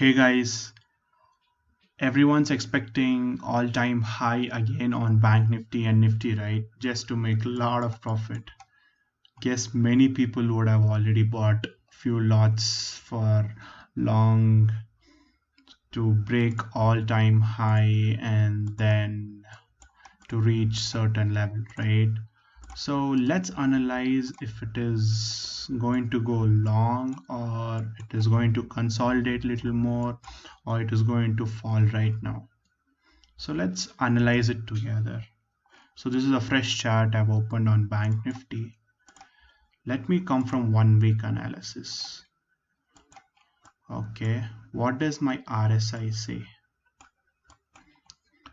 Hey guys, everyone's expecting all-time high again on Bank Nifty and Nifty, right? Just to make a lot of profit. Guess many people would have already bought few lots for long to break all-time high and then to reach certain level, right? So let's analyze if it is going to go long or it is going to consolidate a little more or it is going to fall right now. So let's analyze it together. So this is a fresh chart I've opened on Bank Nifty. Let me come from 1 week analysis. Okay, what does my RSI say?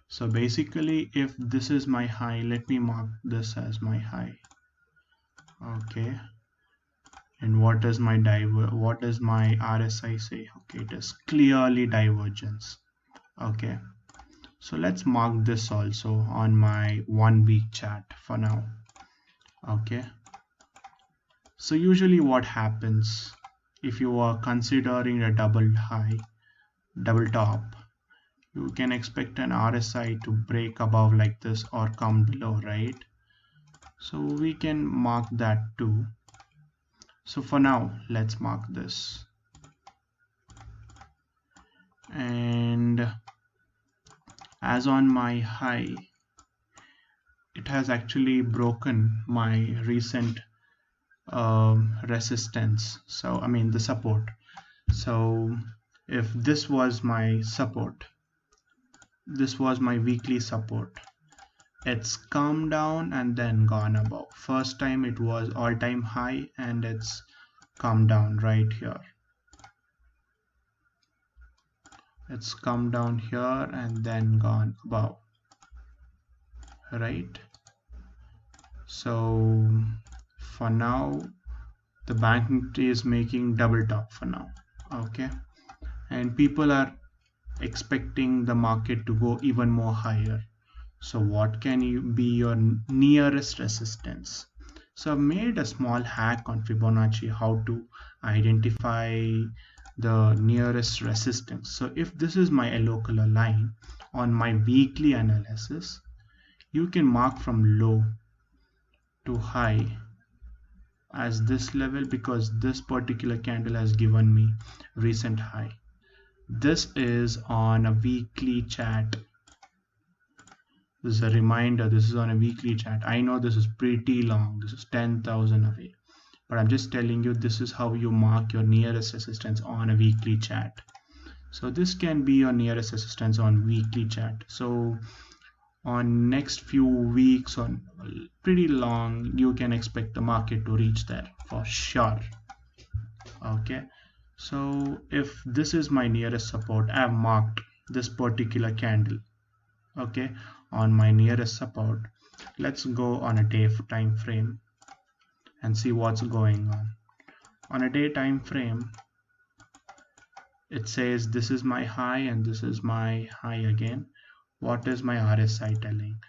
So basically, if this is my high, let me mark this as my high. Okay, and what does my RSI say? Okay, it is clearly divergence. Okay, so let's mark this also on my 1 week chart for now. Okay, so usually what happens if you are considering a double top, you can expect an RSI to break above like this or come below, right? So we can mark that too. So for now, let's mark this. And as on my high, it has actually broken my recent resistance. So I mean the support. So if this was my support, this was my weekly support, it's come down and then gone above. First time it was all-time high and it's come down right here. It's come down here and then gone above, right? So for now the bank nifty is making double top for now. Okay, and people are expecting the market to go even more higher. So what can be your nearest resistance? So I've made a small hack on Fibonacci how to identify the nearest resistance. So if this is my yellow color line on my weekly analysis, you can mark from low to high as this level because this particular candle has given me recent high. This is on a weekly chart. This is a reminder, this is on a weekly chart. I know this is pretty long, this is 10,000 away, but I'm just telling you this is how you mark your nearest resistance on a weekly chart. So this can be your nearest resistance on weekly chart. So on next few weeks on pretty long, you can expect the market to reach there for sure. Okay, so if this is my nearest support, I've marked this particular candle, okay, on my nearest support. Let's go on a day time frame and see what's going on a day time frame. It says this is my high and this is my high again. What is my RSI telling?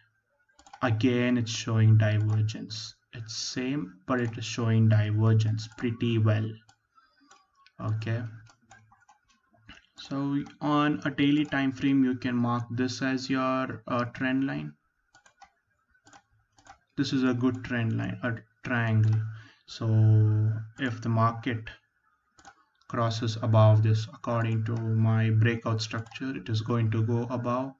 Again, it's showing divergence. It's same, but it is showing divergence pretty well. Okay, so on a daily time frame you can mark this as your trend line. This is a good trend line, a triangle. So if the market crosses above this, according to my breakout structure, it is going to go above,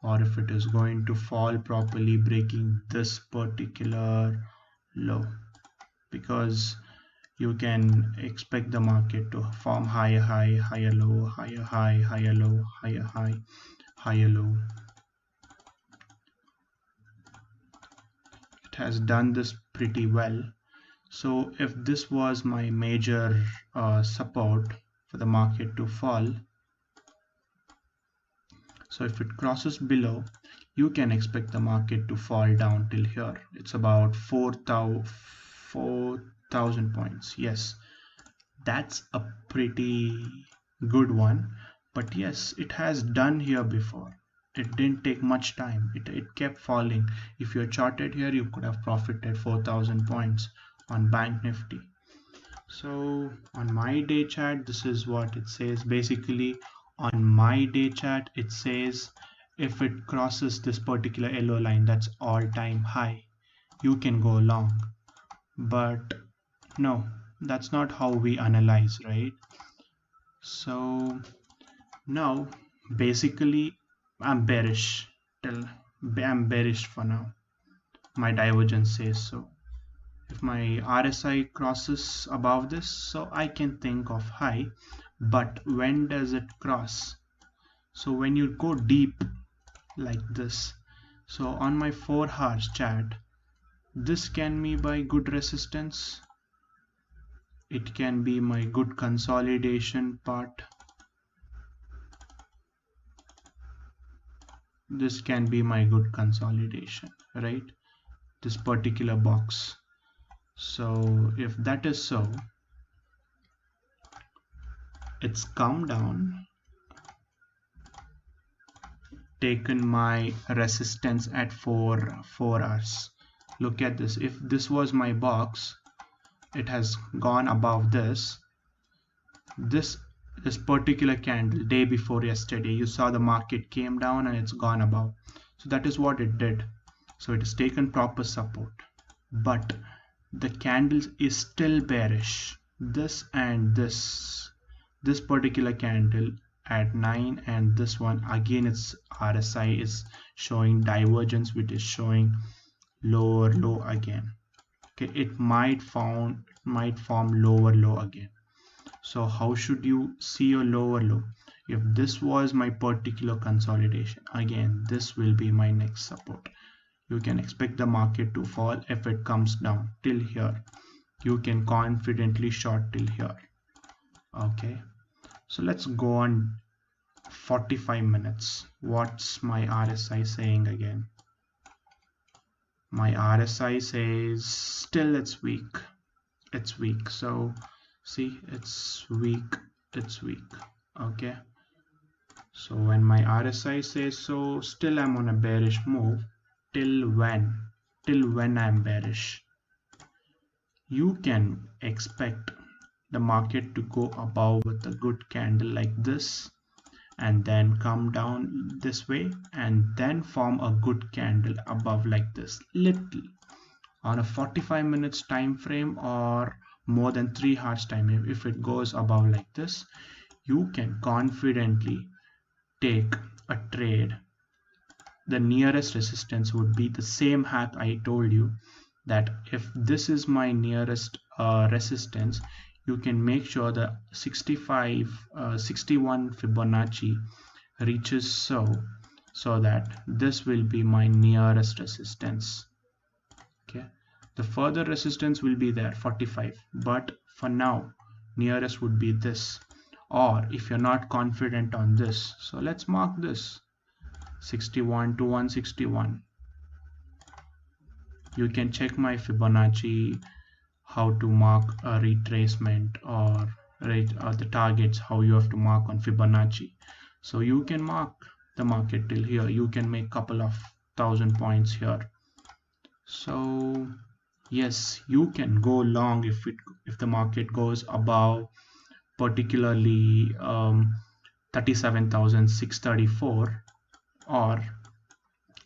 or if it is going to fall properly, breaking this particular low, because you can expect the market to form higher high, higher low, higher high, higher low, higher high, higher low. It has done this pretty well. So if this was my major support for the market to fall, so if it crosses below, you can expect the market to fall down till here. It's about 4,000 points. Yes, that's a pretty good one. But yes, it has done here before. It didn't take much time. It kept falling. If you're charted here, you could have profited 4,000 points on Bank Nifty. So on my day chart, this is what it says. Basically, On my day chart, it says if it crosses this particular yellow line, that's all-time high, you can go long. But no, that's not how we analyze, right? So now basically I'm bearish till I'm bearish for now. My divergence says so. If my RSI crosses above this, so I can think of high. But when does it cross? So when you go deep like this, so on my 4 hours chart, this can be my good resistance, it can be my good consolidation part, this can be my good consolidation, right? This particular box. So if that is so, it's come down, taken my resistance at 4 hours. Look at this. If this was my box, it has gone above this particular candle day before yesterday. You saw the market came down and it's gone above. So that is what it did. So it has taken proper support, but the candle is still bearish. This and this particular candle at 9 and this one again, its RSI is showing divergence, which is showing lower low again. Okay, it might form lower low again. So how should you see your lower low? If this was my particular consolidation, again this will be my next support. You can expect the market to fall if it comes down till here. You can confidently short till here. Okay, so let's go on 45 minutes. What's my RSI saying again? My RSI says still it's weak. It's weak. So see, it's weak. Okay, so when my RSI says so, still I'm on a bearish move. Till when I'm bearish? You can expect the market to go above with a good candle like this and then come down this way and then form a good candle above like this, little on a 45 minutes time frame or more than 3 hours time. If it goes above like this, you can confidently take a trade. The nearest resistance would be the same hack I told you, that if this is my nearest resistance, you can make sure the 61 Fibonacci reaches so that this will be my nearest resistance. Okay, the further resistance will be there 45, but for now nearest would be this. Or if you're not confident on this, so let's mark this 61 to 161. You can check my Fibonacci, how to mark a retracement or the targets, how you have to mark on Fibonacci. So you can mark the market till here. You can make couple of 1,000 points here. So yes, you can go long if the market goes above particularly 37,634, or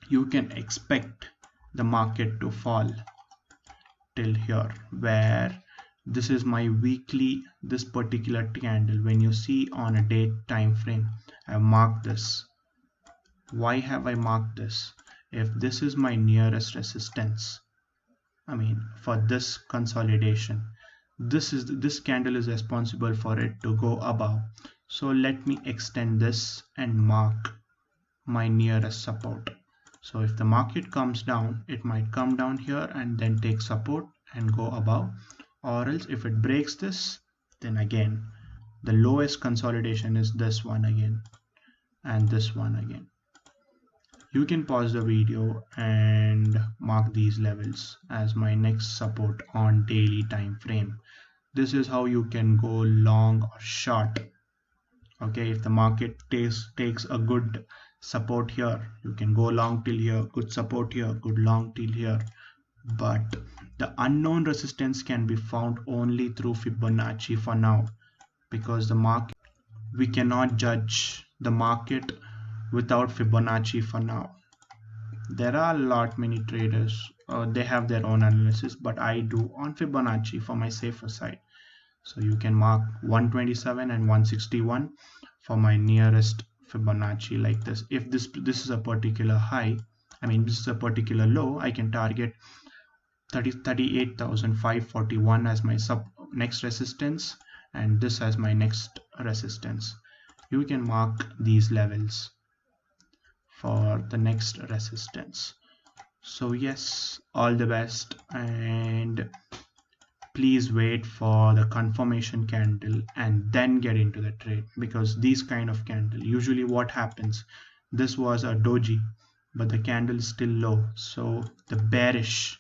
you can expect the market to fall till here, where this is my weekly, this particular candle. When you see on a day time frame, I've marked this. Why have I marked this? If this is my nearest resistance, I mean for this consolidation, this candle is responsible for it to go above. So let me extend this and mark my nearest support. So if the market comes down, it might come down here and then take support and go above, or else if it breaks this, then again the lowest consolidation is this one again and this one again. You can pause the video and mark these levels as my next support on daily time frame. This is how you can go long or short. Okay, if the market takes a good support here, you can go long till here, good support here, good long till here. But the unknown resistance can be found only through Fibonacci for now, because the market we cannot judge the market without Fibonacci for now. There are a lot many traders, they have their own analysis, but I do on Fibonacci for my safer side. So you can mark 127 and 161 for my nearest Fibonacci like this. If this is a particular high, this is a particular low, I can target 38,541 as my next resistance, and this as my next resistance. You can mark these levels for the next resistance. So yes, all the best, and please wait for the confirmation candle and then get into the trade, because these kind of candle, usually what happens, this was a doji but the candle is still low, so the bearish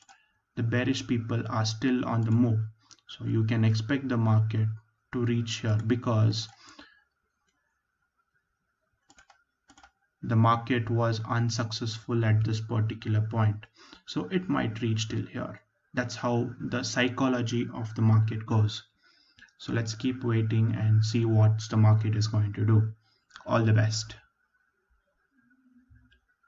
people are still on the move. So you can expect the market to reach here, because the market was unsuccessful at this particular point, so it might reach till here. That's how the psychology of the market goes. So let's keep waiting and see what the market is going to do. All the best.